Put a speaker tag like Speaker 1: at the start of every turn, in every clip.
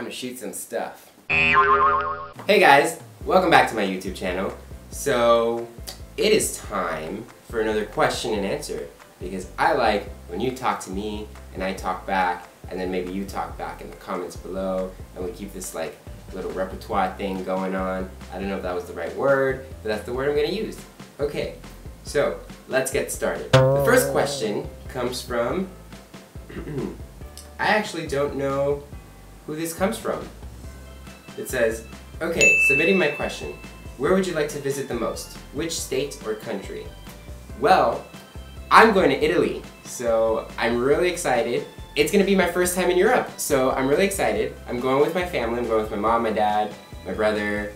Speaker 1: Time to shoot some stuff. Hey guys, welcome back to my YouTube channel. So, it is time for another question and answer, because I like when you talk to me and I talk back, and then maybe you talk back in the comments below, and we keep this like little repertoire thing going on. I don't know if that was the right word, but that's the word I'm gonna use. Okay, so let's get started. The first question comes from I actually don't know who this comes from. It says, okay, submitting my question. Where would you like to visit the most? Which state or country? Well, I'm going to Italy, so I'm really excited. It's going to be my first time in Europe, so I'm really excited. I'm going with my family. I'm going with my mom, my dad, my brother.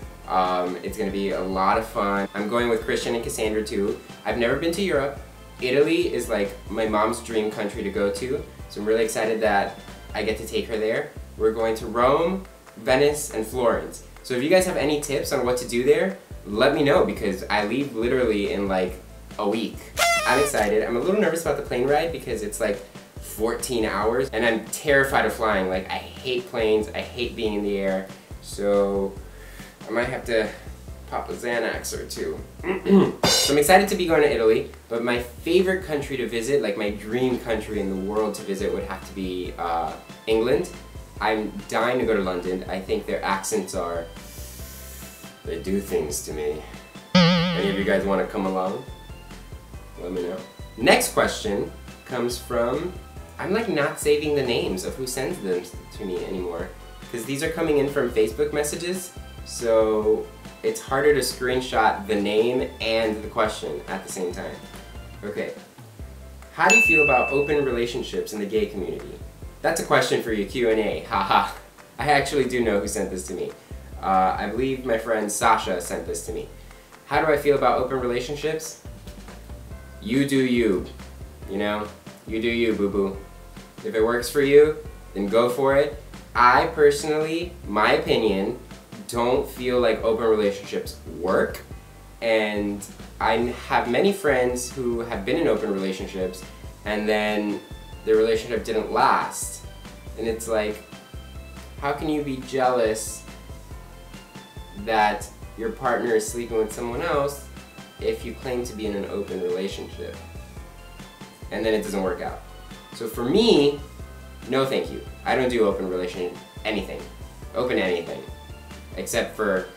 Speaker 1: It's going to be a lot of fun. I'm going with Christian and Cassandra too. I've never been to Europe. Italy is like my mom's dream country to go to, so I'm really excited that I get to take her there. We're going to Rome, Venice, and Florence. So if you guys have any tips on what to do there, let me know, because I leave literally in like a week. I'm excited. I'm a little nervous about the plane ride because it's like 14 hours and I'm terrified of flying. Like, I hate planes, I hate being in the air, so I might have to pop a Xanax or two. So I'm excited to be going to Italy, but my favorite country to visit, like my dream country in the world to visit, would have to be England. I'm dying to go to London. I think their accents they do things to me. Any of you guys want to come along? Let me know. Next question comes from, I'm like not saving the names of who sends them to me anymore, because these are coming in from Facebook messages, so it's harder to screenshot the name and the question at the same time. Okay. How do you feel about open relationships in the gay community? That's a question for your Q&A, haha. I actually do know who sent this to me. I believe my friend Sasha sent this to me. How do I feel about open relationships? You do you, you know? You do you, boo-boo. If it works for you, then go for it. I personally, my opinion, don't feel like open relationships work, and I have many friends who have been in open relationships and then their relationship didn't last, and it's like, how can you be jealous that your partner is sleeping with someone else if you claim to be in an open relationship and then it doesn't work out? So for me, no thank you. I don't do open anything, except for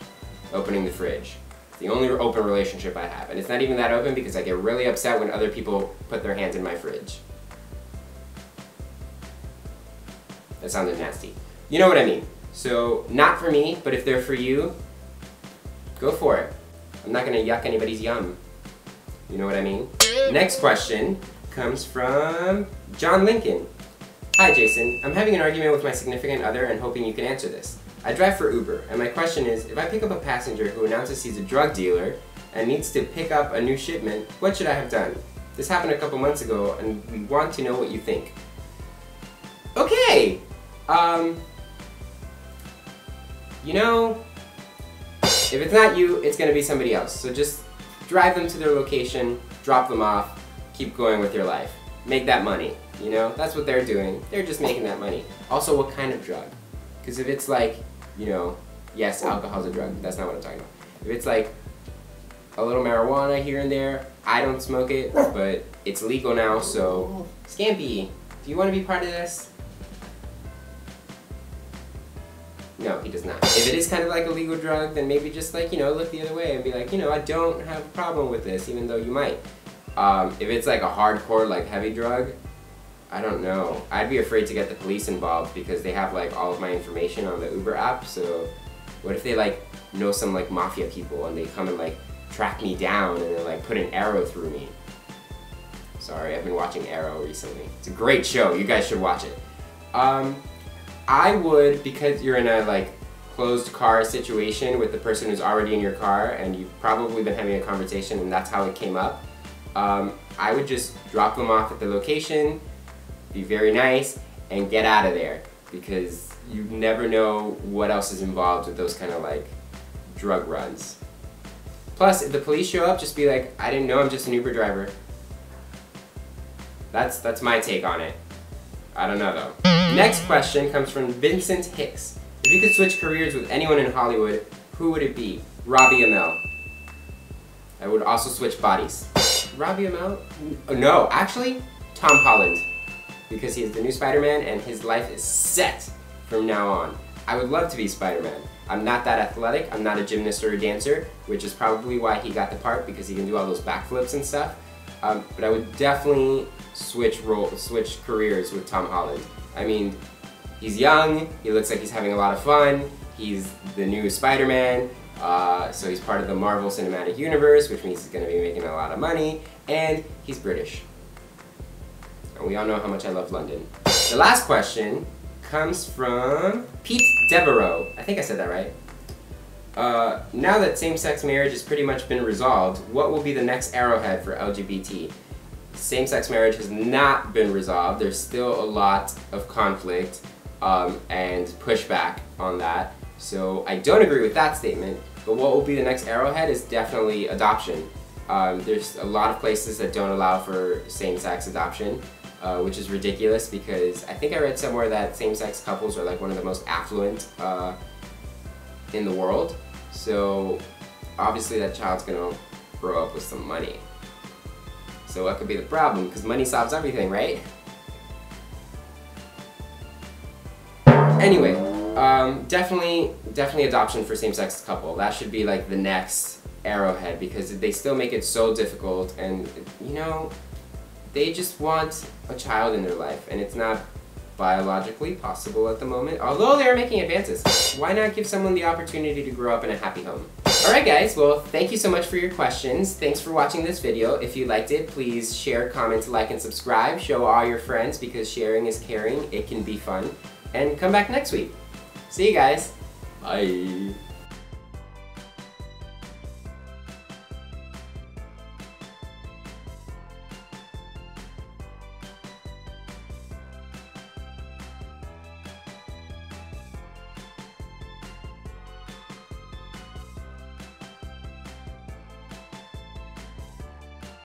Speaker 1: opening the fridge. It's the only open relationship I have, and it's not even that open because I get really upset when other people put their hands in my fridge. That sounded nasty. You know what I mean. So, not for me, but if they're for you, go for it. I'm not gonna yuck anybody's yum. You know what I mean? Next question comes from John Lincoln. Hi Jason, I'm having an argument with my significant other and hoping you can answer this. I drive for Uber, and my question is, if I pick up a passenger who announces he's a drug dealer and needs to pick up a new shipment, what should I have done? This happened a couple months ago, and we want to know what you think. Okay! You know, if it's not you, it's gonna be somebody else. So just drive them to their location, drop them off, keep going with your life. Make that money, you know? That's what they're doing. They're just making that money. Also, what kind of drug? Because if it's like, you know, yes, alcohol's a drug, that's not what I'm talking about. If it's like a little marijuana here and there, I don't smoke it, but it's legal now, so Scampy, do you want to be part of this? No, he does not. If it is kind of like a legal drug, then maybe just like, you know, look the other way and be like, you know, I don't have a problem with this, even though you might. If it's like a hardcore, like heavy drug, I don't know. I'd be afraid to get the police involved because they have like all of my information on the Uber app, so what if they like know some like mafia people and they come and like track me down and then like put an arrow through me? Sorry, I've been watching Arrow recently. It's a great show, you guys should watch it. I would, because you're in a like closed car situation with the person who's already in your car and you've probably been having a conversation and that's how it came up, I would just drop them off at the location, be very nice, and get out of there, because you never know what else is involved with those kind of like drug runs. Plus, if the police show up, just be like, I didn't know, I'm just an Uber driver. That's my take on it. I don't know though. Next question comes from Vincent Hicks. If you could switch careers with anyone in Hollywood, who would it be? Robbie Amell. I would also switch bodies. Robbie Amell? No, actually, Tom Holland. Because he is the new Spider-Man and his life is set from now on. I would love to be Spider-Man. I'm not that athletic, I'm not a gymnast or a dancer, which is probably why he got the part, because he can do all those backflips and stuff. But I would definitely switch careers with Tom Holland. I mean, he's young, he looks like he's having a lot of fun, he's the new Spider-Man, so he's part of the Marvel Cinematic Universe, which means he's going to be making a lot of money, and he's British. And we all know how much I love London. The last question comes from Pete Devereaux. I think I said that right. Now that same-sex marriage has pretty much been resolved, what will be the next arrowhead for LGBT? Same-sex marriage has not been resolved. There's still a lot of conflict and pushback on that. So I don't agree with that statement, but what will be the next arrowhead is definitely adoption. There's a lot of places that don't allow for same-sex adoption, which is ridiculous because I think I read somewhere that same-sex couples are like one of the most affluent in the world. So obviously that child's gonna grow up with some money. So what could be the problem? Because money solves everything, right? Anyway, definitely adoption for same-sex couple. That should be like the next arrowhead because they still make it so difficult, and you know, they just want a child in their life, and it's not biologically possible at the moment, although they are making advances. Why not give someone the opportunity to grow up in a happy home? Alright guys, well thank you so much for your questions. Thanks for watching this video. If you liked it, please share, comment, like, and subscribe. Show all your friends because sharing is caring. It can be fun. And come back next week. See you guys. Bye.